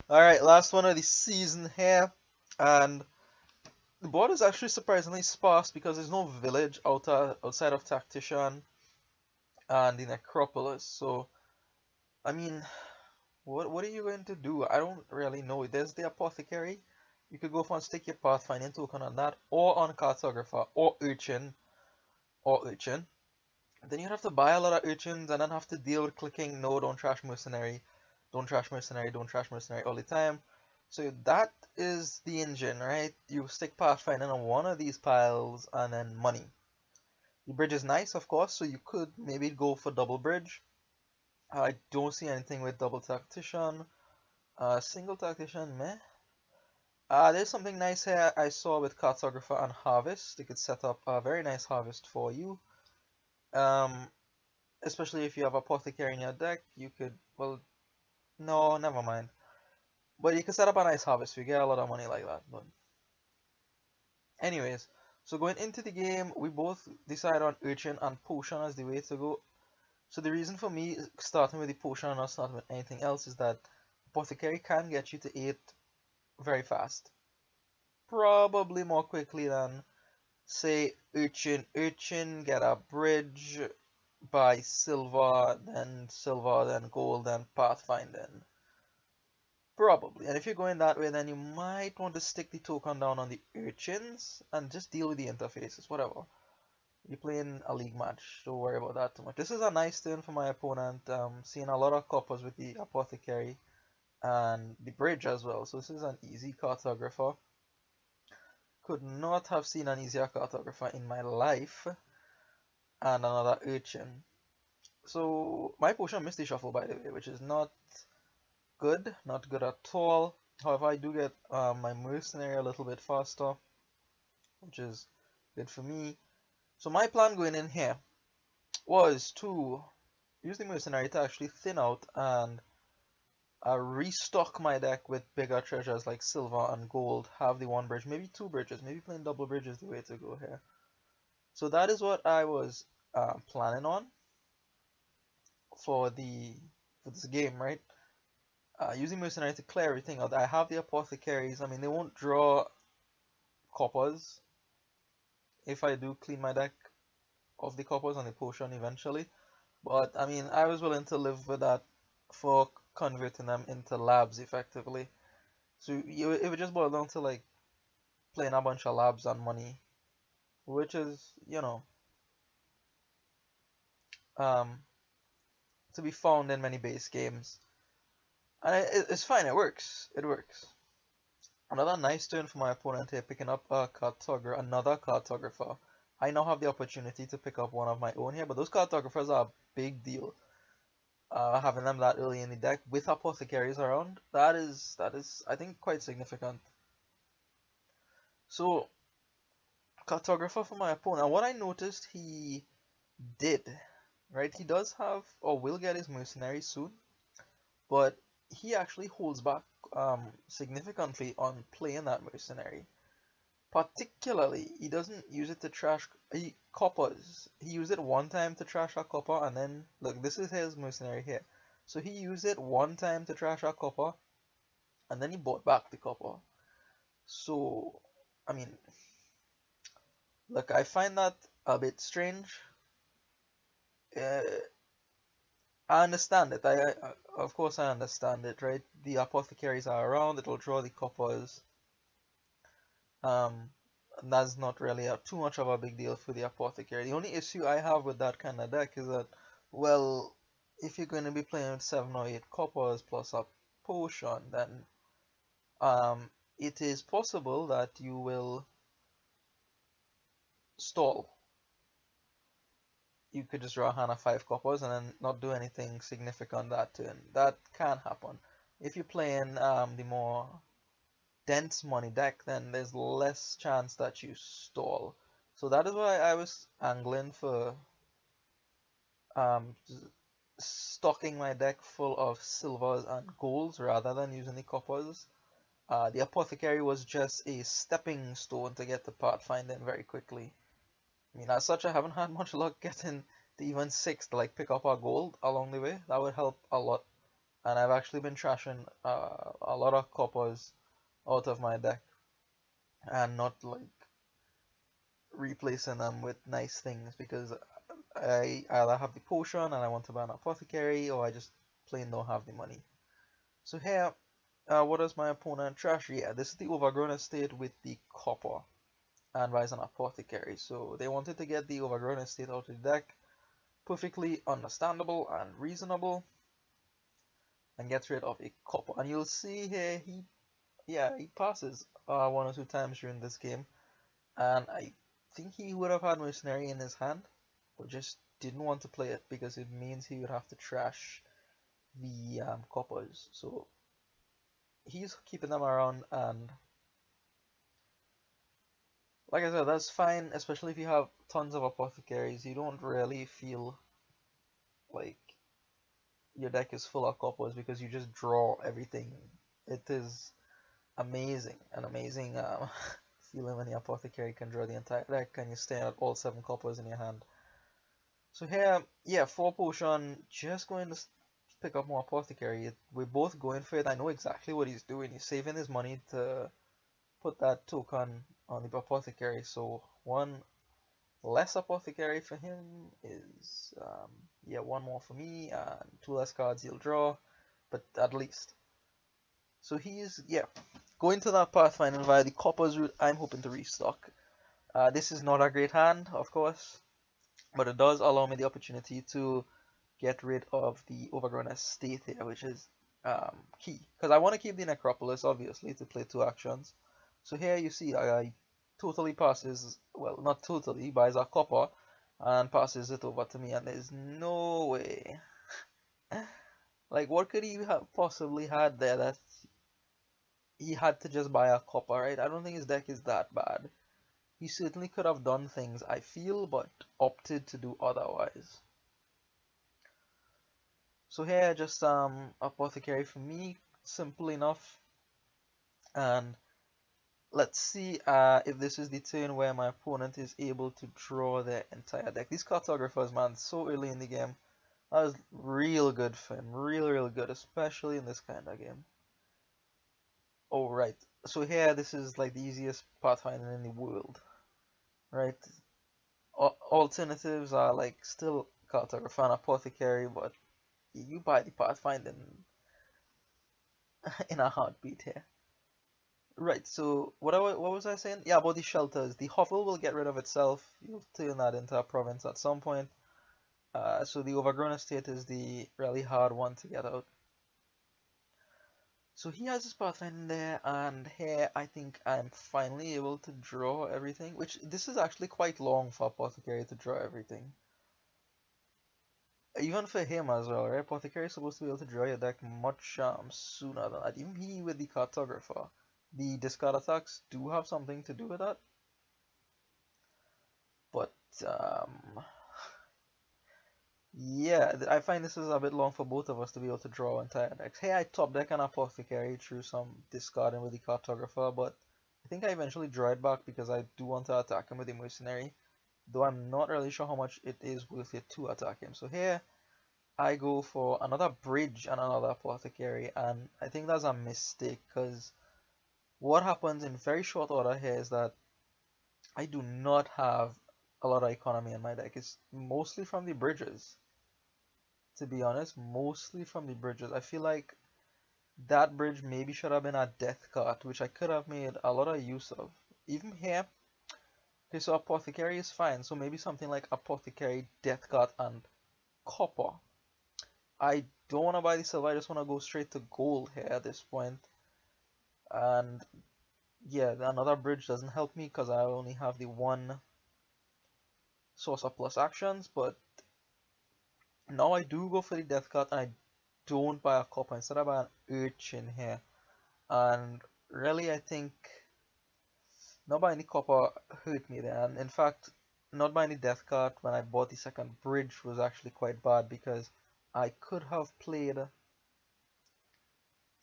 Alright, last one of the season here. And the board is actually surprisingly sparse because there's no village outside of Tactician and the Necropolis. So, I mean, what are you going to do? I don't really know. There's the Apothecary. You could go for and stick your Pathfinding token on that, or on Cartographer, or Urchin. Then you'd have to buy a lot of Urchins and then have to deal with clicking no, don't trash mercenary, don't trash mercenary, don't trash mercenary all the time. So that is the engine, right? You stick Pathfinding on one of these piles and then money. The bridge is nice, of course, so you could maybe go for double bridge. I don't see anything with double tactician. Single tactician, meh. There's something nice here I saw with Cartographer and Harvest. They could set up a very nice harvest for you. Um, Especially if you have Apothecary in your deck, you could, well, no, never mind. But you could set up a nice harvest, you get a lot of money like that. But anyways, so going into the game, we both decided on Urchin and Potion as the way to go. So the reason for me starting with the Potion and not starting with anything else is that Apothecary can get you to 8 very fast. Probably more quickly than, say, Urchin. Urchin get a bridge by silver, then gold, then pathfinding. Probably. And if you're going that way, then you might want to stick the token down on the urchins and just deal with the interfaces, whatever. You're playing a league match, don't worry about that too much. This is a nice turn for my opponent, seeing a lot of coppers with the apothecary and the bridge as well. So this is an easy cartographer. Could not have seen an easier cartographer in my life. And another urchin. So my potion missed the shuffle, by the way, which is not good, not good at all. However, I do get my mercenary a little bit faster, which is good for me. So my plan going in here was to use the mercenary to actually thin out and restock my deck with bigger treasures like silver and gold, have the one bridge, maybe two bridges, maybe playing double bridge is the way to go here. So that is what I was planning on for this game, right? Using mercenary to clear everything out. I have the apothecaries. I mean, they won't draw coppers if I do clean my deck of the coppers on the potion eventually. But I mean, I was willing to live with that for converting them into labs effectively. So it would just boil down to like playing a bunch of labs and money, which is, um, to be found in many base games. And it's fine, it works. It works. Another nice turn for my opponent here, picking up another cartographer. I now have the opportunity to pick up one of my own here, but those cartographers are a big deal. Having them that early in the deck with apothecaries around, that is I think quite significant. So cartographer for my opponent. And what I noticed he did, right? He does have or will get his mercenary soon, but he actually holds back significantly on playing that mercenary. Particularly, he doesn't use it to trash coppers. He used it one time to trash a copper, and then look, this is his mercenary here. So he used it one time to trash a copper, and then he bought back the copper. So, I mean, look, I find that a bit strange. Uh, I understand it. Of course I understand it, right? The apothecaries are around. It'll draw the coppers. Um, that's not really too much of a big deal for the apothecary. The only issue I have with that kind of deck is that, well, if you're going to be playing with 7 or 8 coppers plus a potion, then it is possible that you will stall. You could just draw a hand of 5 coppers and then not do anything significant that turn. That can happen. If you're playing the more dense money deck, then there's less chance that you stall. So that is why I was angling for stocking my deck full of silvers and golds rather than using the coppers. The apothecary was just a stepping stone to get the pathfinding very quickly. I mean, as such, I haven't had much luck getting to even 6 to like pick up our gold along the way. That would help a lot. and I've actually been trashing a lot of coppers out of my deck and not like replacing them with nice things because I either have the potion and I want to buy an apothecary, or I just plain don't have the money. So here, what does my opponent trash? Yeah, this is the overgrown estate with the copper and buys an apothecary. So they wanted to get the overgrown estate out of the deck. Perfectly understandable and reasonable, and gets rid of a copper. And you'll see here he passes one or two times during this game, and I think he would have had mercenary in his hand, but just didn't want to play it because it means he would have to trash the coppers. So he's keeping them around, and like I said, that's fine, especially if you have tons of apothecaries. You don't really feel like your deck is full of coppers because you just draw everything. It is amazing, an amazing feeling when the apothecary can draw the entire deck and you stay at all 7 coppers in your hand. So here, yeah, 4 potion, just going to pick up more apothecary. We're both going for it. I know exactly what he's doing. He's saving his money to put that token on the apothecary. So 1 less apothecary for him is, yeah, 1 more for me, and 2 less cards he'll draw, but at least. So he's, yeah, going to that Pathfinder via the coppers route. I'm hoping to restock. This is not a great hand, of course, but it does allow me the opportunity to get rid of the overgrown estate here, which is key. Because I want to keep the necropolis, obviously, to play 2 actions. So here you see I totally passes, well, not totally, buys a copper and passes it over to me, and there's no way. Like, what could he have possibly had there that he had to just buy a copper, right? I don't think his deck is that bad. He certainly could have done things, I feel, but opted to do otherwise. So here, just apothecary for me, simple enough. And let's see if this is the turn where my opponent is able to draw their entire deck. These cartographers, man, so early in the game, that was real good for him, real good, especially in this kind of game. Oh, right. So here, this is like the easiest Pathfinder in the world, right? Alternatives are like still Cartographer and Apothecary, but you buy the Pathfinder in a heartbeat here. Right, so what was I saying? Yeah, about the shelters. The hovel will get rid of itself. You'll turn that into a province at some point. So the overgrown estate is the really hard one to get out. So he has his Pathfinder there, and here I think I'm finally able to draw everything, which this is actually quite long for Apothecary to draw everything. Even for him as well, right? Apothecary is supposed to be able to draw your deck much sooner than that. Even he with the Cartographer. The discard attacks do have something to do with that. But, yeah, I find this is a bit long for both of us to be able to draw entire decks. Hey, I top deck an Apothecary through some discarding with the Cartographer, but I think I eventually draw it back because I do want to attack him with the Mercenary. Though I'm not really sure how much it is worth it to attack him. So here, I go for another bridge and another apothecary, and I think that's a mistake because what happens in very short order here is that I do not have a lot of economy in my deck. It's mostly from the bridges, to be honest, mostly from the bridges. I feel like that bridge maybe should have been a death card, which I could have made a lot of use of. Even here, okay, so apothecary is fine, so maybe something like apothecary, death card, and copper. I don't want to buy the silver, I just want to go straight to gold here at this point. And yeah, another bridge doesn't help me because I only have the 1 source of plus actions, but now I do go for the death card and I don't buy a copper. Instead I buy an urchin here. And really I think not buying the copper hurt me there. And in fact, not buying the death card when I bought the second bridge was actually quite bad because I could have played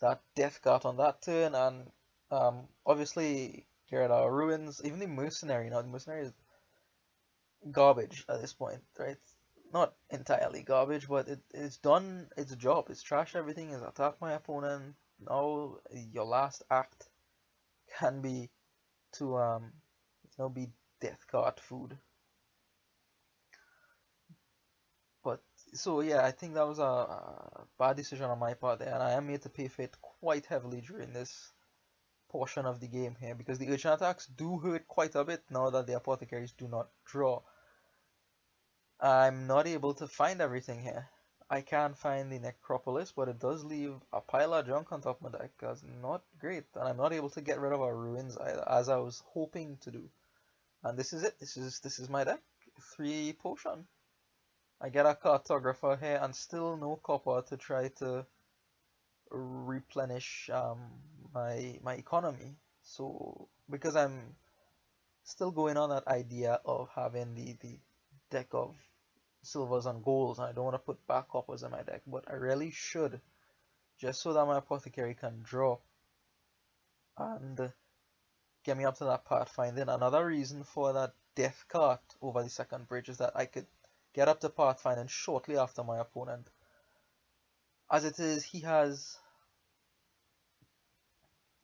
that death card on that turn, and obviously here at our ruins, even the mercenary, now the mercenary is garbage at this point, right? not entirely garbage, but it's done its job. It's trashed everything, it's attacked my opponent. Now your last act can be to be death card food. But so yeah, I think that was a bad decision on my part there, and I am made to pay for it quite heavily during this portion of the game here, because the urchin attacks do hurt quite a bit now that the apothecaries do not draw. I'm not able to find everything here. I can find the necropolis, but it does leave a pile of junk on top of my deck. That's not great, and I'm not able to get rid of our ruins either, as I was hoping to do. And this is it. This is my deck. 3 potion. I get a cartographer here, and still no copper to try to replenish my economy. So because I'm still going on that idea of having the deck of silvers and golds, and I don't want to put back coppers in my deck, but I really should, just so that my apothecary can draw and get me up to that pathfinding. Another reason for that death card over the second bridge is that I could get up to pathfinding shortly after my opponent. As it is, he has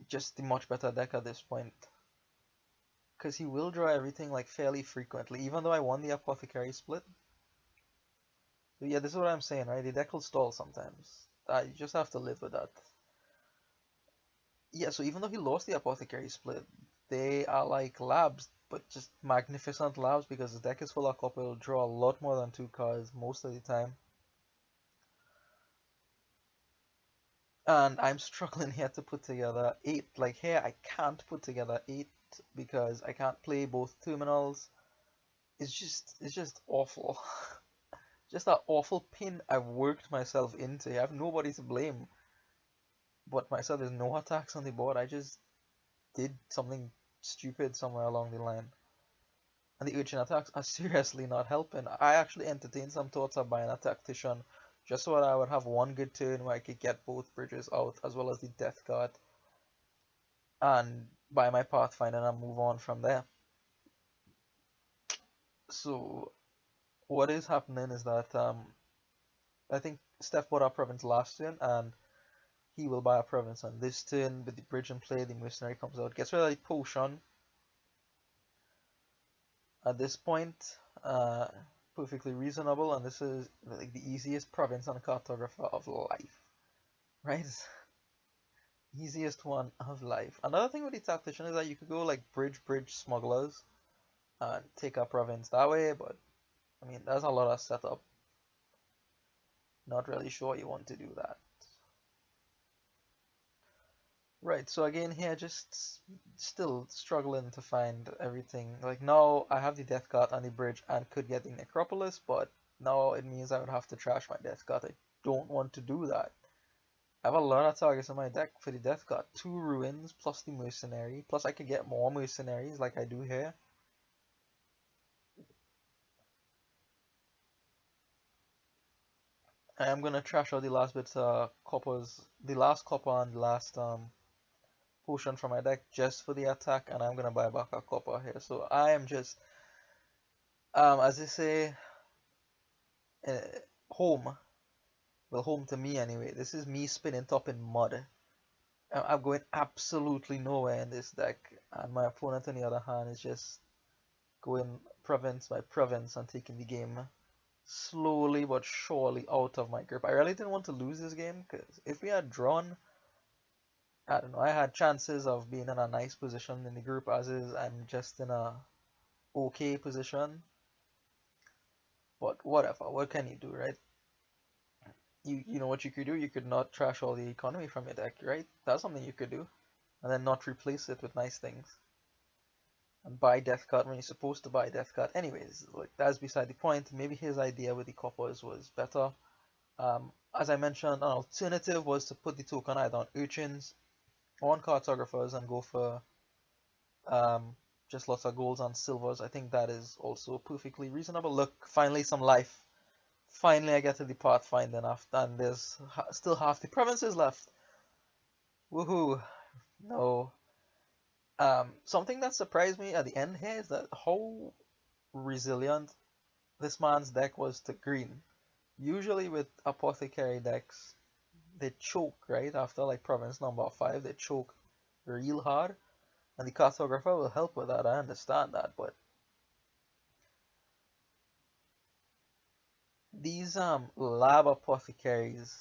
just the much better deck at this point, because he will draw everything like fairly frequently, even though I won the apothecary split. So yeah, this is what I'm saying, right? The deck will stall sometimes. You just have to live with that. Yeah, so even though he lost the apothecary split, they are like labs, but just magnificent labs, because the deck is full of copper. It'll draw a lot more than 2 cards most of the time. And I'm struggling here to put together 8. Like here, I can't put together 8 because I can't play both terminals. It's just awful. Just that awful pin I've worked myself into. I have nobody to blame but myself. There's no attacks on the board. I just did something stupid somewhere along the line. And the urchin attacks are seriously not helping. I actually entertained some thoughts of buying a tactician, just so that I would have one good turn where I could get both bridges out, as well as the death card, and buy my pathfinder and move on from there. So what is happening is that I think Stef bought our province last turn, and he will buy a province on this turn. With the bridge in play, the mercenary comes out, gets rid of the potion. At this point, perfectly reasonable, and this is like the easiest province on a cartographer of life, right? Easiest one of life. Another thing with the tactician is that you could go like bridge smugglers and take a province that way, but I mean there's a lot of setup. Not really sure you want to do that. Right, so again here, just still struggling to find everything. Like now I have the death card on the bridge and could get the necropolis, but now it means I would have to trash my death card. I don't want to do that. I have a lot of targets on my deck for the death card. 2 ruins plus the mercenary, plus I could get more mercenaries like I do here. I am gonna trash out the last bit coppers, the last copper and the last potion from my deck just for the attack, and I'm gonna buy back a copper here. So I am just as they say, uh, home. Well, home to me anyway. This is me spinning top in mud. I'm going absolutely nowhere in this deck, and my opponent on the other hand is just going province by province and taking the game slowly but surely out of my grip. I really didn't want to lose this game, because if we had drawn, I don't know, I had chances of being in a nice position in the group. As is, I'm just in a okay position. But whatever, what can you do, right? You know what you could do? You could not trash all the economy from your deck, right? That's something you could do. And then not replace it with nice things. And buy death card when you're supposed to buy death card. Anyways, like that's beside the point. Maybe his idea with the coppers was better. As I mentioned, an alternative was to put the token either on urchins or on cartographers and go for just lots of golds and silvers. I think that is also perfectly reasonable. Look, finally some life. Finally I get to the pathfinder after, and there's still half the provinces left. Woohoo! No. Something that surprised me at the end here is that how resilient this man's deck was to green. Usually with apothecary decks, they choke, right? After like province number 5, they choke real hard. And the cartographer will help with that, I understand that, but these lab apothecaries,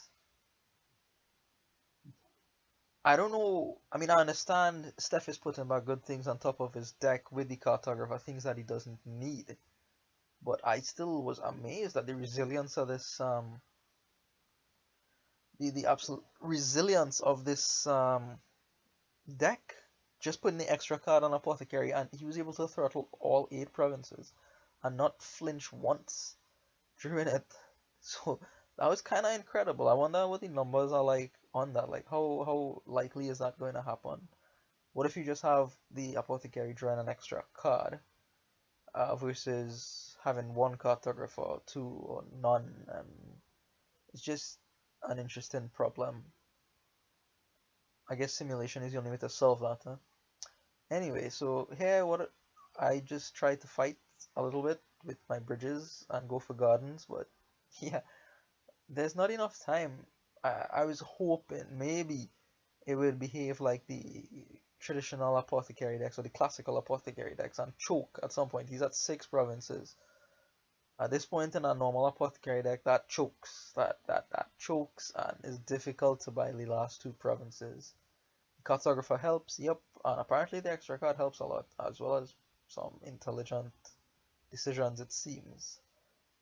I don't know. I mean, I understand Stef is putting back good things on top of his deck with the cartographer, things that he doesn't need. But I still was amazed at the resilience of this the absolute resilience of this deck. Just putting the extra card on apothecary, and he was able to throttle all 8 provinces and not flinch once during it. So that was kind of incredible. I wonder what the numbers are like on that. Like how likely is that going to happen? What if you just have the apothecary drawing an extra card versus having one cartographer or two or none? And it's just an interesting problem. I guess simulation is the only way to solve that. Huh? Anyway, so here what I just try to fight a little bit with my bridges and go for gardens, but yeah, there's not enough time. I was hoping maybe it would behave like the traditional apothecary decks or the classical apothecary decks and choke at some point. He's at 6 provinces. At this point in a normal apothecary deck, that chokes. That chokes and is difficult to buy the last 2 provinces. Cartographer helps, yep, and apparently the extra card helps a lot, as well as some intelligent decisions, it seems,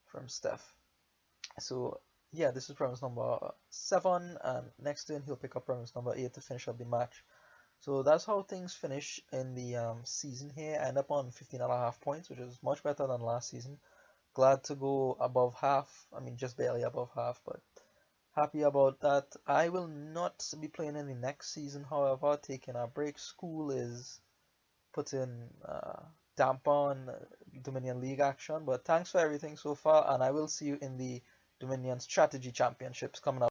from Stef. So, yeah, this is province number 7, and next turn he'll pick up province number 8 to finish up the match. So that's how things finish in the season here. I end up on 15.5 points, which is much better than last season. Glad to go above half, I mean just barely above half, but happy about that. I will not be playing in the next season, however, taking a break. School is putting damp on Dominion League action, but thanks for everything so far, and I will see you in the Dominion Strategy Championships coming up.